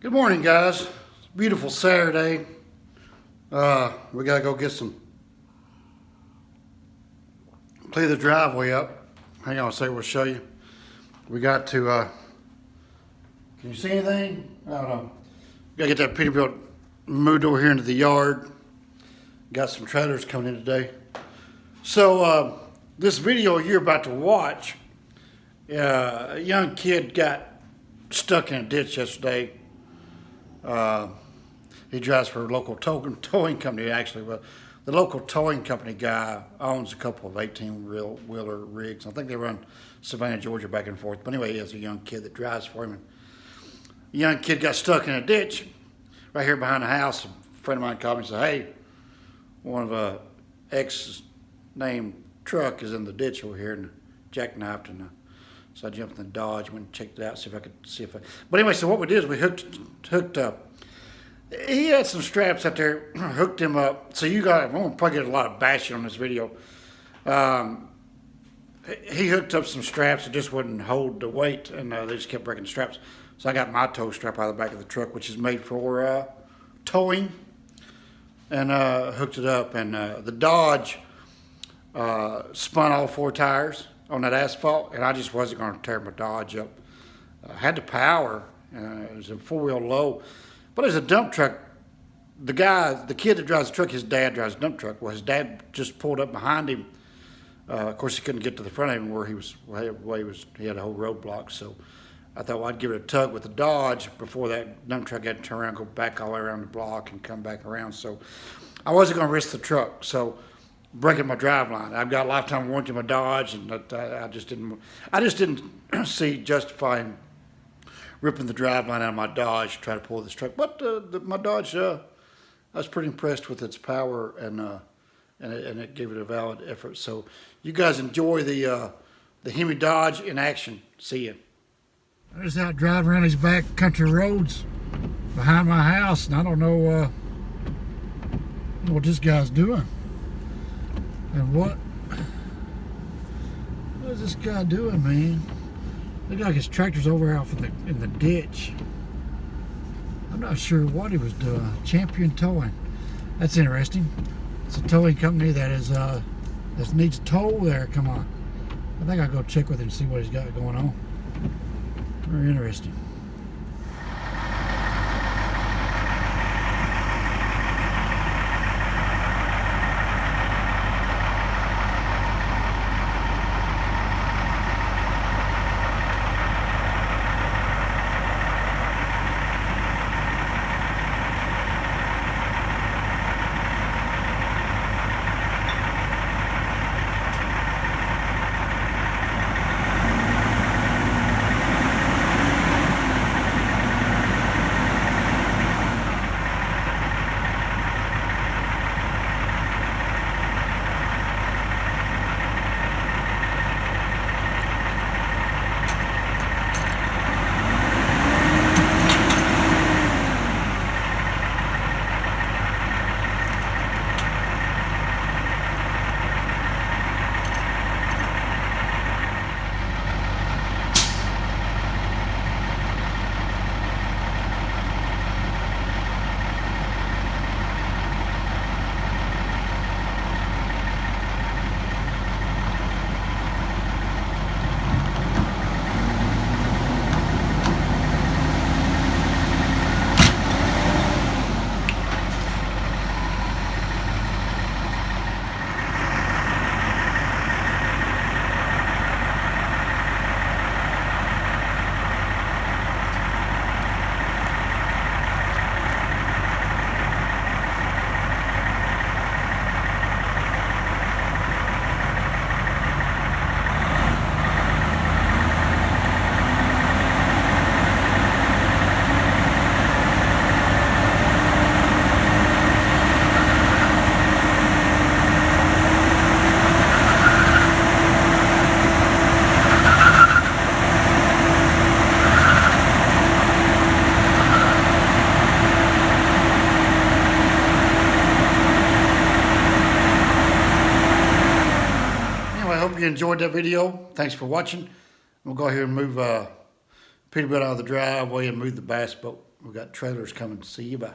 Good morning, guys. It's a beautiful Saturday. We gotta go get some, clear the driveway up. Hang on a second, we'll show you. We got to, can you see anything? I don't know. We gotta get that Peterbilt moved over here into the yard. Got some trailers coming in today. So, this video you're about to watch, a young kid got stuck in a ditch yesterday. He drives for a local towing company, actually. But the local towing company guy owns a couple of 18-wheeler rigs. I think they run Savannah, Georgia, back and forth. But anyway, he has a young kid that drives for him. And the young kid got stuck in a ditch right here behind the house. A friend of mine called me and said, "Hey, one of X's named truck is in the ditch over here and jackknifed." And so I jumped in the Dodge, went and checked it out, see if I. But anyway, so what we did is we hooked up. He had some straps out there, hooked him up. So I'm gonna probably get a lot of bashing on this video. He hooked up some straps that just wouldn't hold the weight, and they just kept breaking the straps. So I got my tow strap out of the back of the truck, which is made for towing, and hooked it up. And the Dodge spun all four tires on that asphalt, and I just wasn't going to tear my Dodge up. I had the power. It was a four-wheel low. But there's a dump truck. The kid that drives the truck, his dad drives a dump truck. Well, his dad just pulled up behind him. Of course, he couldn't get to the front of him where he had a whole roadblock. So I thought, well, I'd give it a tug with the Dodge before that dump truck had to turn around, go back all the way around the block and come back around. So I wasn't going to risk the truck. So breaking my drive line. I've got a lifetime warranty on my Dodge, and I just didn't see justifying ripping the drive line out of my Dodge to try to pull this truck. But my Dodge, I was pretty impressed with its power, and it gave it a valid effort. So you guys enjoy the Hemi Dodge in action. See ya. I was out driving around these back country roads behind my house, and I don't know what this guy's doing. And what is this guy doing, man? Look like his tractor's over off in the ditch. I'm not sure what he was doing. Champion Towing. That's interesting. It's a towing company that needs tow there. Come on. I think I'll go check with him and see what he's got going on. Very interesting. Hope you enjoyed that video. Thanks for watching. We'll go ahead and move Peterbilt out of the driveway and move the bass boat we got trailers coming to see you by